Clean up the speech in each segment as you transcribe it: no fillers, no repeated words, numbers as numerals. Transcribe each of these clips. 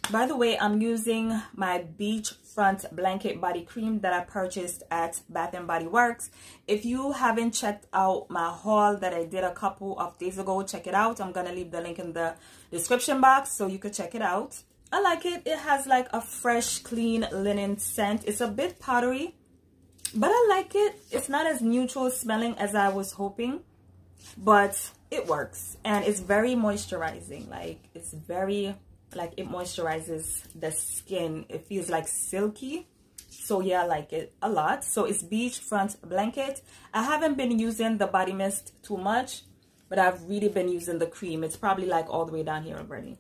By the way, I'm using my beachfront blanket body cream that I purchased at Bath and Body Works. If you haven't checked out my haul that I did a couple of days ago, check it out. I'm gonna leave the link in the description box so you could check it out. I like it. It has like a fresh, clean linen scent. It's a bit powdery, but I like it. It's not as neutral smelling as I was hoping, but it works, and it's very moisturizing. Like, it's very, like, it moisturizes the skin. It feels like silky. So yeah, I like it a lot. So it's beachfront blanket. I haven't been using the body mist too much, but I've really been using the cream. It's probably like all the way down here already.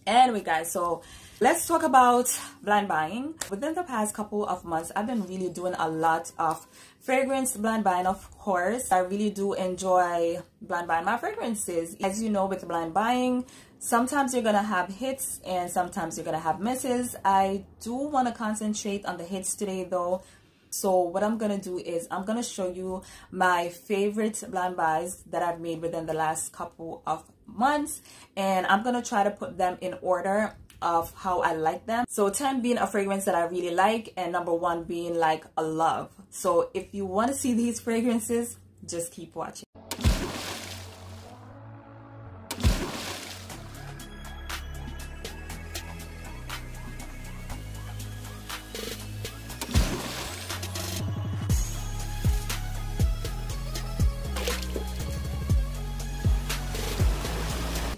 Anyway, guys, so let's talk about blind buying. Within the past couple of months, I've been really doing a lot of fragrance blind buying. Of course, I really do enjoy blind buying my fragrances. As you know, with blind buying, sometimes you're gonna have hits and sometimes you're gonna have misses. I do want to concentrate on the hits today though. So what I'm gonna do is I'm gonna show you my favorite blind buys that I've made within the last couple of months, and I'm gonna try to put them in order of how I like them. So 10 being a fragrance that I really like, and number 1 being like a love. So if you want to see these fragrances, just keep watching.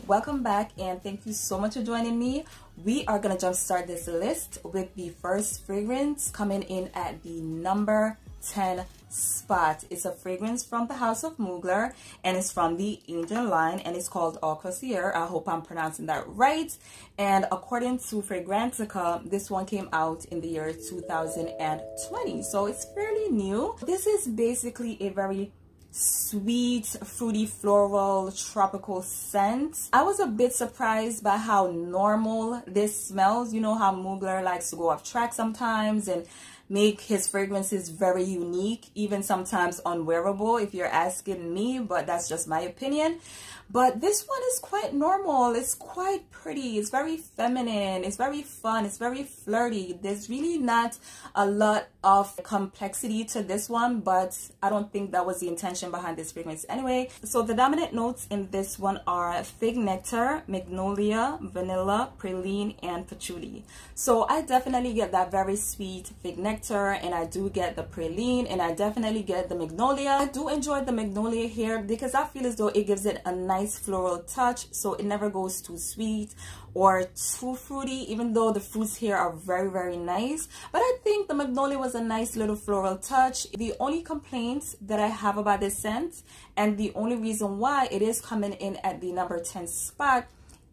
Welcome back, and thank you so much for joining me. We are gonna jumpstart this list with the first fragrance coming in at the number 10 spot. It's a fragrance from the house of Mugler, and it's from the Angel line, and it's called Croisiere. I hope I'm pronouncing that right. And according to Fragrantica, this one came out in the year 2020, so it's fairly new. This is basically a very sweet, fruity, floral, tropical scent. I was a bit surprised by how normal this smells. You know how Mugler likes to go off track sometimes and make his fragrances very unique, even sometimes unwearable if you're asking me, but that's just my opinion. But this one is quite normal. It's quite pretty. It's very feminine. It's very fun. It's very flirty. There's really not a lot of complexity to this one, but I don't think that was the intention behind this fragrance anyway. So the dominant notes in this one are fig nectar, magnolia, vanilla, praline, and patchouli. So I definitely get that very sweet fig nectar, and I do get the praline, and I definitely get the magnolia. I do enjoy the magnolia here because I feel as though it gives it a nice floral touch, so it never goes too sweet or too fruity, even though the fruits here are very, very nice. But I think the magnolia was a nice little floral touch. The only complaint that I have about this scent, and the only reason why it is coming in at the number 10 spot,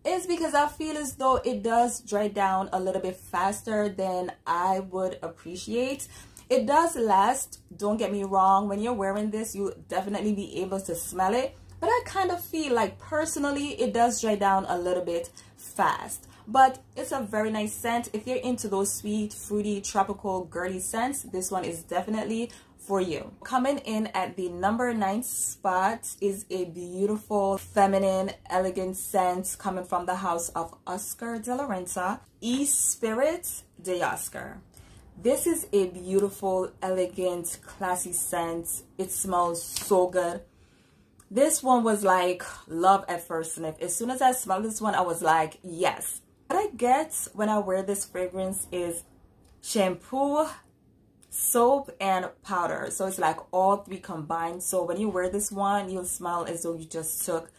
is because I feel as though it does dry down a little bit faster than I would appreciate. It does last, don't get me wrong. When you're wearing this, you'll definitely be able to smell it. But I kind of feel like personally it does dry down a little bit fast. But it's a very nice scent. If you're into those sweet, fruity, tropical, girly scents, this one is definitely for you. Coming in at the number 9 spot is a beautiful, feminine, elegant scent coming from the house of Oscar de la Renta, Espirit de Oscar. This is a beautiful, elegant, classy scent. It smells so good. This one was like love at first sniff. As soon as I smelled this one, I was like, yes. What I get when I wear this fragrance is shampoo, soap, and powder. So it's like all 3 combined. So when you wear this one, you'll smell as though you just took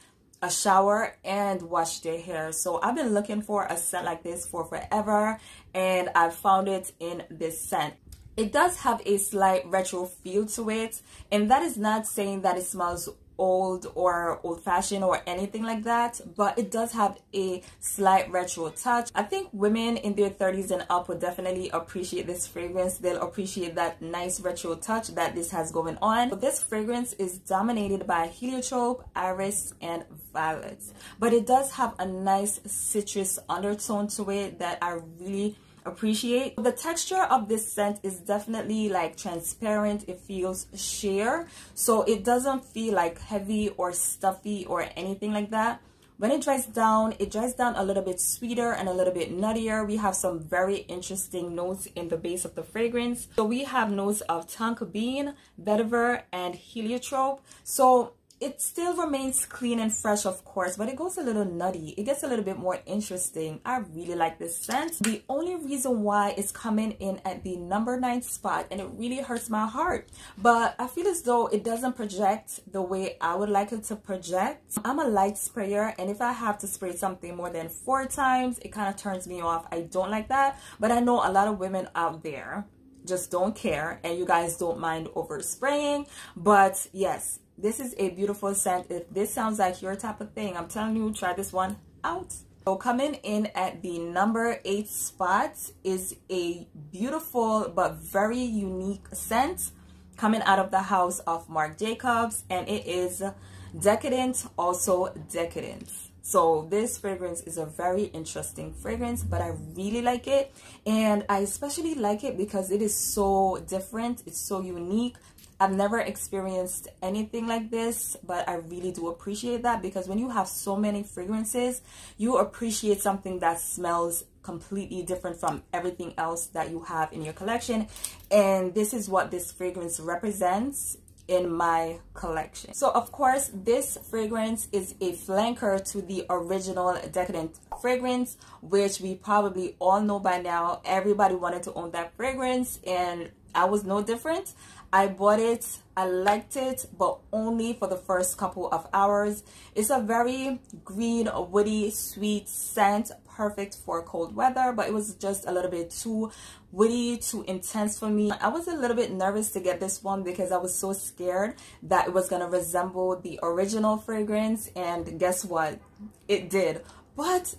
a shower and washed your hair. So I've been looking for a scent like this for forever, and I found it in this scent. It does have a slight retro feel to it, and that is not saying that it smells old or old-fashioned or anything like that, but it does have a slight retro touch. I think women in their 30s and up would definitely appreciate this fragrance. They'll appreciate that nice retro touch that this has going on. So this fragrance is dominated by heliotrope, iris, and violets, but it does have a nice citrus undertone to it that I really appreciate. The texture of this scent is definitely like transparent. It feels sheer, so it doesn't feel like heavy or stuffy or anything like that, When it dries down a little bit sweeter and a little bit nuttier. We have some very interesting notes in the base of the fragrance. So we have notes of tonka bean, vetiver, and heliotrope. So it still remains clean and fresh, of course, but it goes a little nutty. It gets a little bit more interesting. I really like this scent. The only reason why it's coming in at the number 9 spot, and it really hurts my heart, but I feel as though it doesn't project the way I would like it to project. I'm a light sprayer, and if I have to spray something more than 4 times, it kind of turns me off. I don't like that, but I know a lot of women out there just don't care, and you guys don't mind overspraying. But yes, this is a beautiful scent. If this sounds like your type of thing, I'm telling you, try this one out. So coming in at the number 8 spot is a beautiful but very unique scent coming out of the house of Marc Jacobs, and it is Decadent, also Decadence. So this fragrance is a very interesting fragrance, but I really like it, and I especially like it because it is so different. It's so unique. I've never experienced anything like this, but I really do appreciate that, because when you have so many fragrances, you appreciate something that smells completely different from everything else that you have in your collection, and this is what this fragrance represents in my collection. So of course, this fragrance is a flanker to the original Decadent fragrance, which we probably all know by now. Everybody wanted to own that fragrance, and I was no different. I bought it, I liked it, but only for the first couple of hours. It's a very green, woody, sweet scent, perfect for cold weather, but it was just a little bit too woody, too intense for me. I was a little bit nervous to get this one because I was so scared that it was gonna resemble the original fragrance, and guess what? It did. But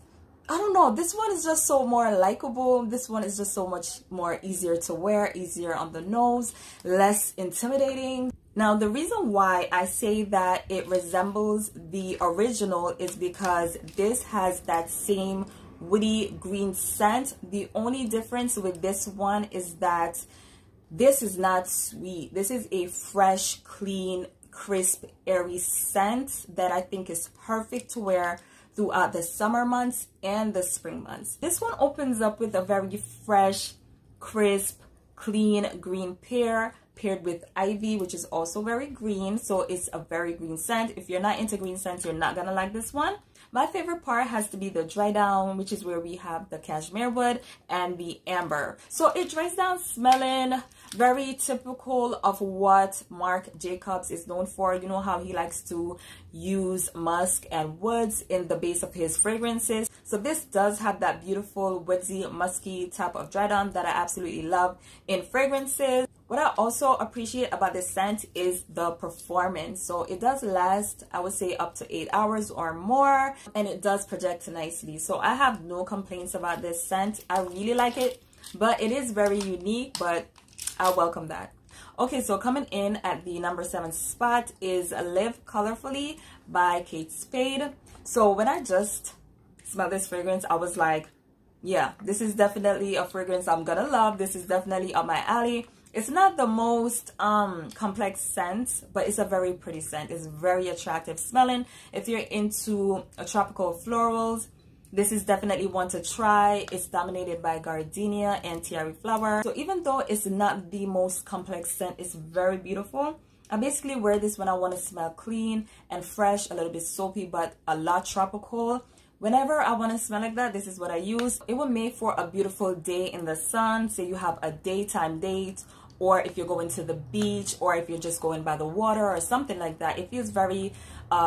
I don't know, this one is just so more likable. This one is just so much more easier to wear, easier on the nose, less intimidating. Now, the reason why I say that it resembles the original is because this has that same woody green scent. The only difference with this one is that this is not sweet. This is a fresh, clean, crisp, airy scent that I think is perfect to wear throughout the summer months and the spring months. This one opens up with a very fresh, crisp, clean green pear paired with ivy, which is also very green. So it's a very green scent. If you're not into green scents, you're not gonna like this one. My favorite part has to be the dry down, which is where we have the cashmere wood and the amber. So it dries down smelling very typical of what Marc Jacobs is known for. You know how he likes to use musk and woods in the base of his fragrances. So this does have that beautiful woodsy, musky type of dry down that I absolutely love in fragrances. What I also appreciate about this scent is the performance. So it does last, I would say, up to 8 hours or more, and it does project nicely. So I have no complaints about this scent. I really like it, but it is very unique, but I welcome that. Okay, so coming in at the number 7 spot is Live Colorfully by Kate Spade. So when I just smelled this fragrance, I was like, yeah, this is definitely a fragrance I'm gonna love. This is definitely up my alley. It's not the most complex scent, but it's a very pretty scent. It's very attractive smelling. If you're into tropical florals, this is definitely one to try. It's dominated by gardenia and Thierry flower. So even though it's not the most complex scent, it's very beautiful. I basically wear this when I want to smell clean and fresh, a little bit soapy, but a lot tropical. Whenever I want to smell like that, this is what I use. It will make for a beautiful day in the sun. Say you have a daytime date, or if you're going to the beach, or if you're just going by the water or something like that. It feels very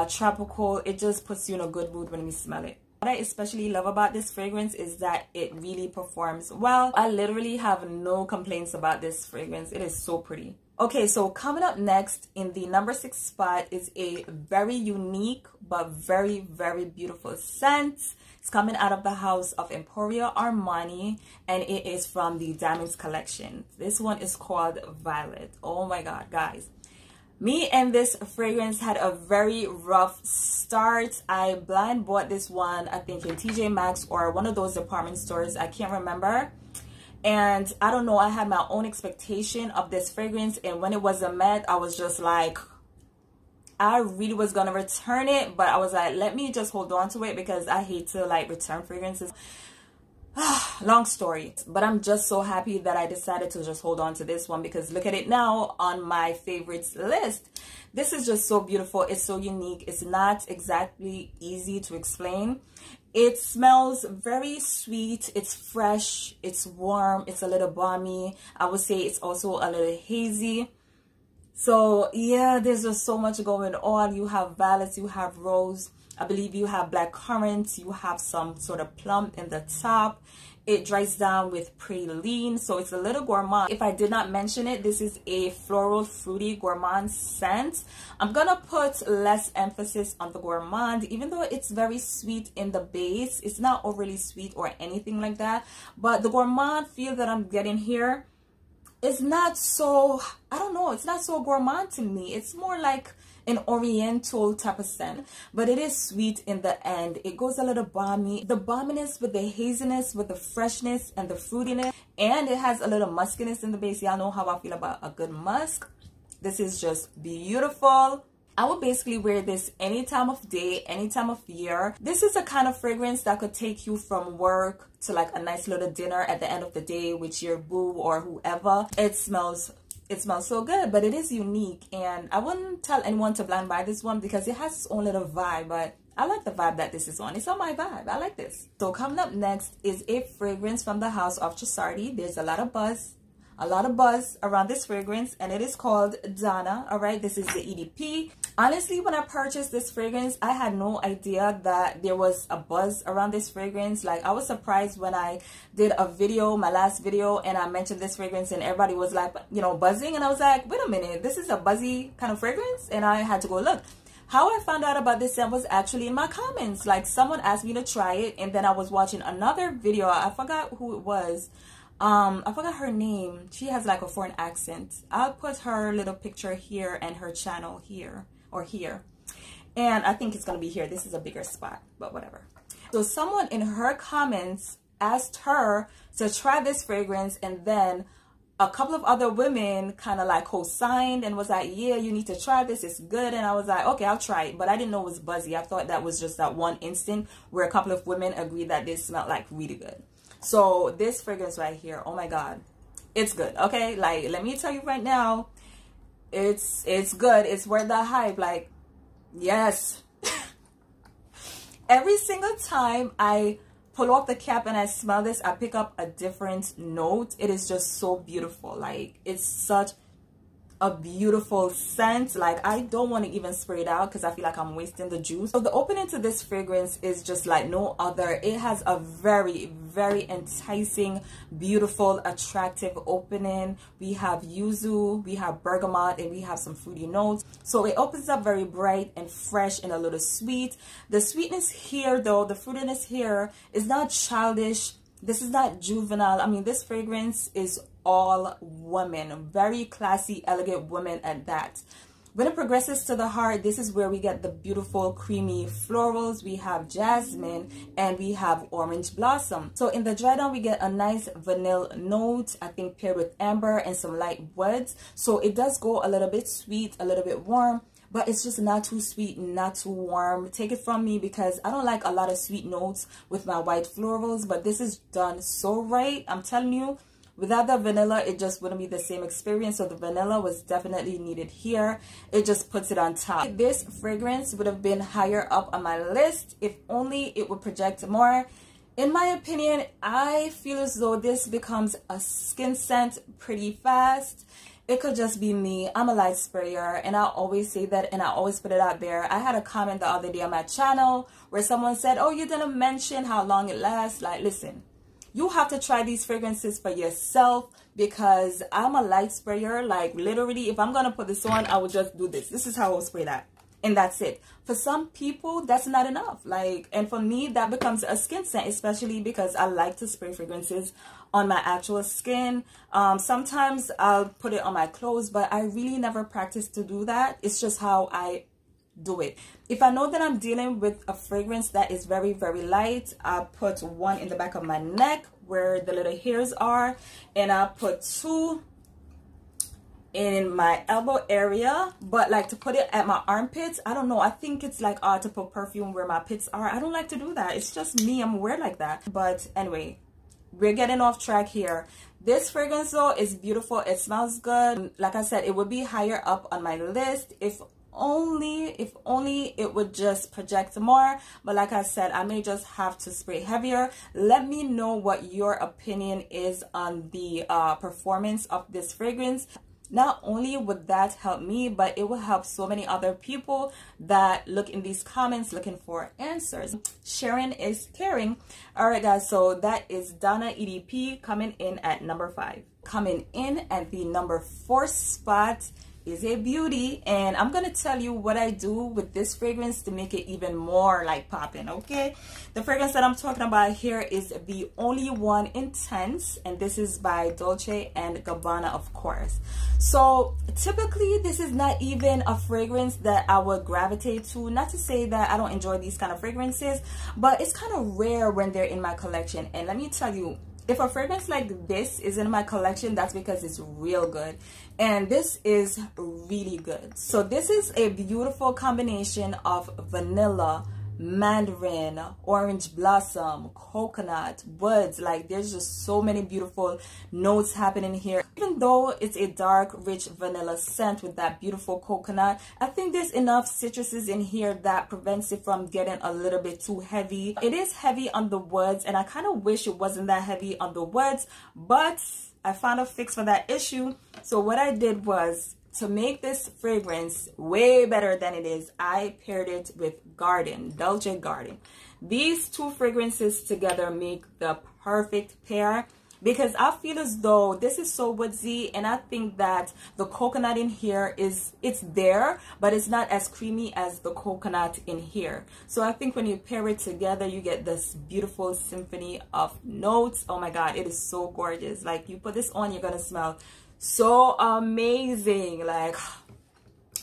tropical. It just puts you in a good mood when you smell it. What I especially love about this fragrance is that it really performs well. I literally have no complaints about this fragrance. It is so pretty. Okay, so coming up next in the number 6 spot is a very unique but very, very beautiful scent. It's coming out of the house of Emporio Armani, and it is from the Diamonds collection. This one is called Violet. Oh my god, guys. Me and this fragrance had a very rough start. I blind bought this one, I think in TJ Maxx or one of those department stores. I can't remember. And I don't know, I had my own expectation of this fragrance, and when it wasn't met, I was just like, I really was gonna return it, but I was like, let me just hold on to it because I hate to like return fragrances. Long story, but I'm just so happy that I decided to just hold on to this one because look at it now on my favorites list. This is just so beautiful. It's so unique. It's not exactly easy to explain. It smells very sweet. It's fresh. It's warm. It's a little balmy. I would say it's also a little hazy. So yeah, there's just so much going on. You have violets, you have rose, I believe you have black currant, you have some sort of plum in the top. It dries down with praline, so it's a little gourmand. If I did not mention it, this is a floral fruity gourmand scent. I'm gonna put less emphasis on the gourmand, even though it's very sweet in the base. It's not overly sweet or anything like that, but the gourmand feel that I'm getting here is not so, I don't know, it's not so gourmand to me. It's more like an oriental type of scent, but it is sweet in the end. It goes a little balmy, the balminess with the haziness, with the freshness and the fruitiness, and it has a little muskiness in the base. Y'all know how I feel about a good musk. This is just beautiful. I would basically wear this any time of day, any time of year. This is a kind of fragrance that could take you from work to like a nice little dinner at the end of the day with your boo or whoever. It smells so good, but it is unique, and I wouldn't tell anyone to blind buy this one because it has its own little vibe, but I like the vibe that this is on. It's on my vibe. I like this. So coming up next is a fragrance from the house of Trussardi. There's a lot of buzz around this fragrance, and it is called Donna. All right, this is the EDP. Honestly, when I purchased this fragrance, I had no idea that there was a buzz around this fragrance. Like, I was surprised when I did a video, my last video, and I mentioned this fragrance and everybody was like, you know, buzzing, and I was like, wait a minute, this is a buzzy kind of fragrance? And I had to go look. How I found out about this scent was actually in my comments. Like, someone asked me to try it, and then I was watching another video. I forgot who it was. I forgot her name. She has like a foreign accent. I'll put her little picture here and her channel here or here, and I think it's gonna be here. This is a bigger spot, but whatever. So someone in her comments asked her to try this fragrance, and then a couple of other women kind of like co-signed and was like, yeah, you need to try this, it's good. And I was like, okay, I'll try it, but I didn't know it was buzzy. I thought that was just that one instant where a couple of women agreed that this smelled like really good. So this fragrance right here, oh my god, it's good. Okay, like, let me tell you right now, it's good. It's worth the hype. Like, yes. Every single time I pull off the cap and I smell this, I pick up a different note. It is just so beautiful. Like, it's such a beautiful scent. Like, I don't want to even spray it out because I feel like I'm wasting the juice. So the opening to this fragrance is just like no other. It has a very, very enticing, beautiful, attractive opening. We have yuzu, we have bergamot, and we have some fruity notes. So it opens up very bright and fresh and a little sweet. The sweetness here though, the fruitiness here is not childish. This is not juvenile. I mean, this fragrance is all women, very classy, elegant women at that. When it progresses to the heart, this is where we get the beautiful creamy florals. We have jasmine and we have orange blossom. So in the dry down, we get a nice vanilla note, I think paired with amber and some light woods. So it does go a little bit sweet, a little bit warm, but it's just not too sweet, not too warm. Take it from me because I don't like a lot of sweet notes with my white florals, but this is done so right. I'm telling you, without the vanilla, it just wouldn't be the same experience. So the vanilla was definitely needed here. It just puts it on top. This fragrance would have been higher up on my list if only it would project more. In my opinion, I feel as though this becomes a skin scent pretty fast. It could just be me. I'm a light sprayer, and I always say that, and I always put it out there. I had a comment the other day on my channel where someone said, oh, you didn't mention how long it lasts. Like, listen, you have to try these fragrances for yourself because I'm a light sprayer. Like, literally, if I'm going to put this on, I would just do this. This is how I will spray that. And that's it. For some people, that's not enough. Like, and for me, that becomes a skin scent, especially because I like to spray fragrances on my actual skin. Sometimes I'll put it on my clothes, but I really never practice to do that. It's just how I do it. If I know that I'm dealing with a fragrance that is very, very light, I'll put one in the back of my neck where the little hairs are, and I'll put two in my elbow area, but like to put it at my armpits, I don't know, I think it's like odd to put perfume where my pits are. I don't like to do that. It's just me, I'm weird like that. But anyway, we're getting off track here. This fragrance though is beautiful. It smells good. Like I said, it would be higher up on my list if only it would just project more. But like I said, I may just have to spray heavier. Let me know what your opinion is on the performance of this fragrance. Not only would that help me, but it will help so many other people that look in these comments looking for answers. Sharing is caring. All right, guys, so that is Donna EDP coming in at number 5. Coming in at the number 4 spot is a beauty, and I'm gonna tell you what I do with this fragrance to make it even more like popping. Okay, the fragrance that I'm talking about here is the Only One Intense, and this is by Dolce and Gabbana, of course. So typically this is not even a fragrance that I would gravitate to. Not to say that I don't enjoy these kind of fragrances, but it's kind of rare when they're in my collection. And let me tell you, if a fragrance like this is in my collection, that's because it's real good. And this is really good. So this is a beautiful combination of vanilla, mandarin, orange blossom, coconut, woods. Like, there's just so many beautiful notes happening here. Even though it's a dark, rich vanilla scent with that beautiful coconut, I think there's enough citruses in here that prevents it from getting a little bit too heavy. It is heavy on the woods, and I kind of wish it wasn't that heavy on the woods, but I found a fix for that issue. So what I did was, to make this fragrance way better than it is, I paired it with Garden, Dolce Garden. These two fragrances together make the perfect pair, because I feel as though this is so woodsy, and I think that the coconut in here it's there, but it's not as creamy as the coconut in here. So I think when you pair it together, you get this beautiful symphony of notes. Oh my god, it is so gorgeous. Like, you put this on, you're gonna smell so amazing. Like,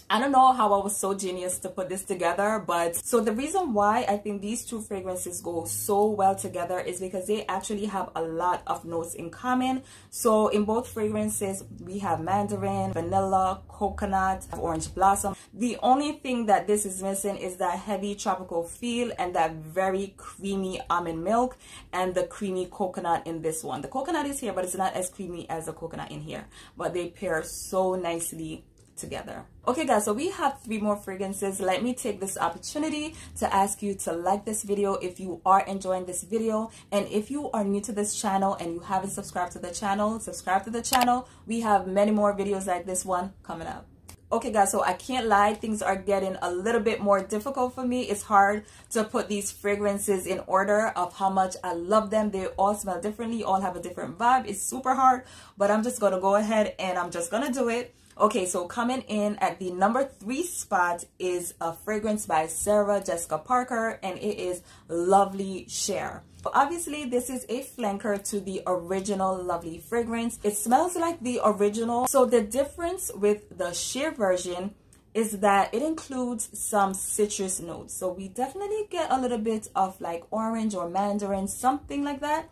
I don't know how I was so genius to put this together, but so the reason why I think these two fragrances go so well together is because they actually have a lot of notes in common. So in both fragrances, we have mandarin, vanilla, coconut, orange blossom. The only thing that this is missing is that heavy tropical feel and that very creamy almond milk and the creamy coconut in this one. The coconut is here, but it's not as creamy as the coconut in here, but they pair so nicely together. Okay guys, so we have 3 more fragrances. Let me take this opportunity to ask you to like this video if you are enjoying this video, and if you are new to this channel and you haven't subscribed to the channel, subscribe to the channel. We have many more videos like this one coming up. Okay guys, so I can't lie, things are getting a little bit more difficult for me. It's hard to put these fragrances in order of how much I love them. They all smell differently, all have a different vibe. It's super hard, but I'm just gonna go ahead and I'm just gonna do it. Okay, so coming in at the number 3 spot is a fragrance by Sarah Jessica Parker, and it is Lovely Share. Obviously, this is a flanker to the original Lovely fragrance. It smells like the original. So the difference with the Share version is that it includes some citrus notes. So we definitely get a little bit of like orange or mandarin, something like that.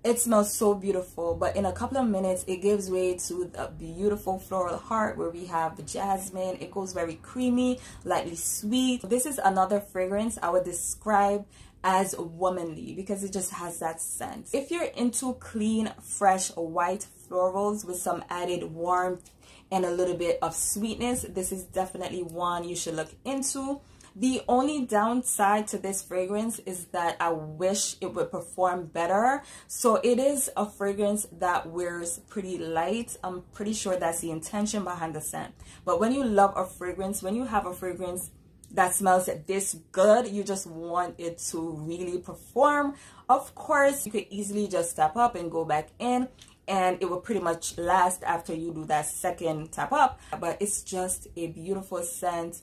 It smells so beautiful, but in a couple of minutes it gives way to the beautiful floral heart where we have the jasmine. It goes very creamy, lightly sweet. This is another fragrance I would describe as womanly because it just has that scent. If you're into clean, fresh, white florals with some added warmth and a little bit of sweetness, this is definitely one you should look into. The only downside to this fragrance is that I wish it would perform better. So it is a fragrance that wears pretty light. I'm pretty sure that's the intention behind the scent. But when you love a fragrance, when you have a fragrance that smells this good, you just want it to really perform. Of course, you could easily just step up and go back in, and it will pretty much last after you do that second tap up. But it's just a beautiful scent.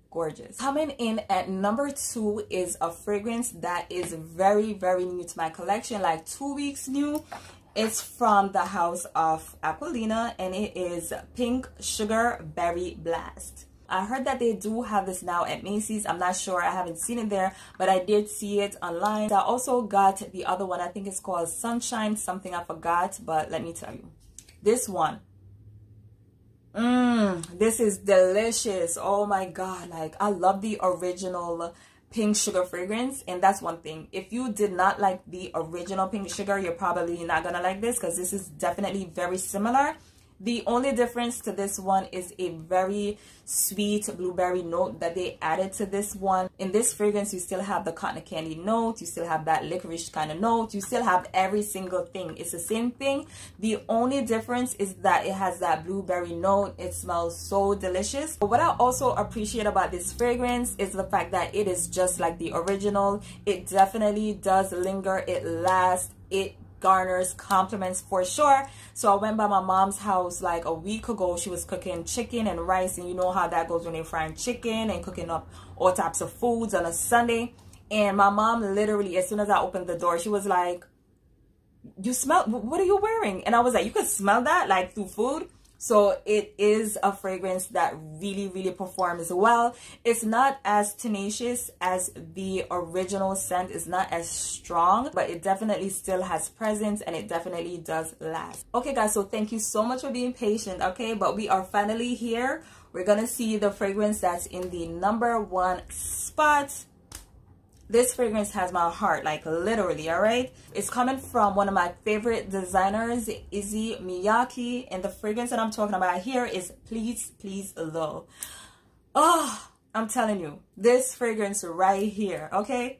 Gorgeous. Coming in at number 2 is a fragrance that is very, very new to my collection, like 2 weeks new. It's from the house of Aquilina, and it is Pink Sugar Berry Blast. I heard that they do have this now at Macy's. I'm not sure, I haven't seen it there, but I did see it online. I also got the other one, I think it's called Sunshine something, I forgot, but let me tell you, this one, This is delicious. Oh my god, like I love the original pink sugar fragrance, and that's one thing. If you did not like the original pink sugar, you're probably not gonna like this, because this is definitely very similar. The only difference to this one is a very sweet blueberry note that they added to this one. In this fragrance, you still have the cotton candy note, you still have that licorice kind of note, you still have every single thing. It's the same thing. The only difference is that it has that blueberry note. It smells so delicious. But what I also appreciate about this fragrance is the fact that it is just like the original. It definitely does linger, it lasts, it garners compliments for sure. So I went by my mom's house like a week ago. She was cooking chicken and rice, and you know how that goes when you're frying chicken and cooking up all types of foods on a Sunday. And my mom literally, as soon as I opened the door, she was like, you smell, what are you wearing? And I was like, you could smell that like through food. So it is a fragrance that really performs well. It's not as tenacious as the original scent. It's not as strong, but it definitely still has presence, and it definitely does last. Okay guys, so thank you so much for being patient. Okay, but we are finally here. We're gonna see the fragrance that's in the #1 spot. This fragrance has my heart, like literally, all right? It's coming from one of my favorite designers, Issey Miyake, and the fragrance that I'm talking about here is Please Please Love. Oh, I'm telling you, this fragrance right here, okay?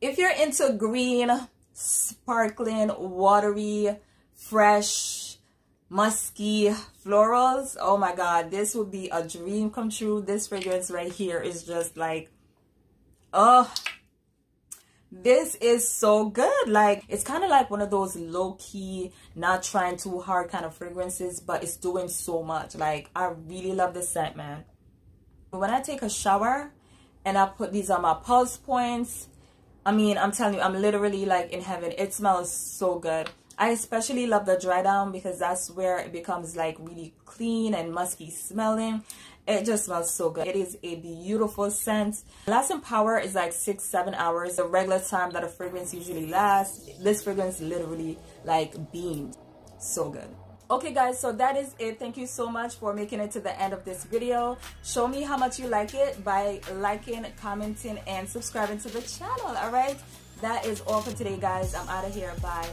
If you're into green, sparkling, watery, fresh, musky florals, oh my god, this would be a dream come true. This fragrance right here is just like, oh, this is so good. Like, it's kind of like one of those low-key, not trying too hard kind of fragrances, but it's doing so much. Like, I really love this scent, man. When I take a shower and I put these on my pulse points, I mean, I'm telling you, I'm literally like in heaven. It smells so good. I especially love the dry down, because that's where it becomes like really clean and musky smelling. It just smells so good. It is a beautiful scent. Lasting power is like 6-7 hours, the regular time that a fragrance usually lasts. This fragrance literally like beamed. So good. Okay guys, so that is it. Thank you so much for making it to the end of this video. Show me how much you like it by liking, commenting, and subscribing to the channel. All right, that is all for today guys. I'm out of here. Bye.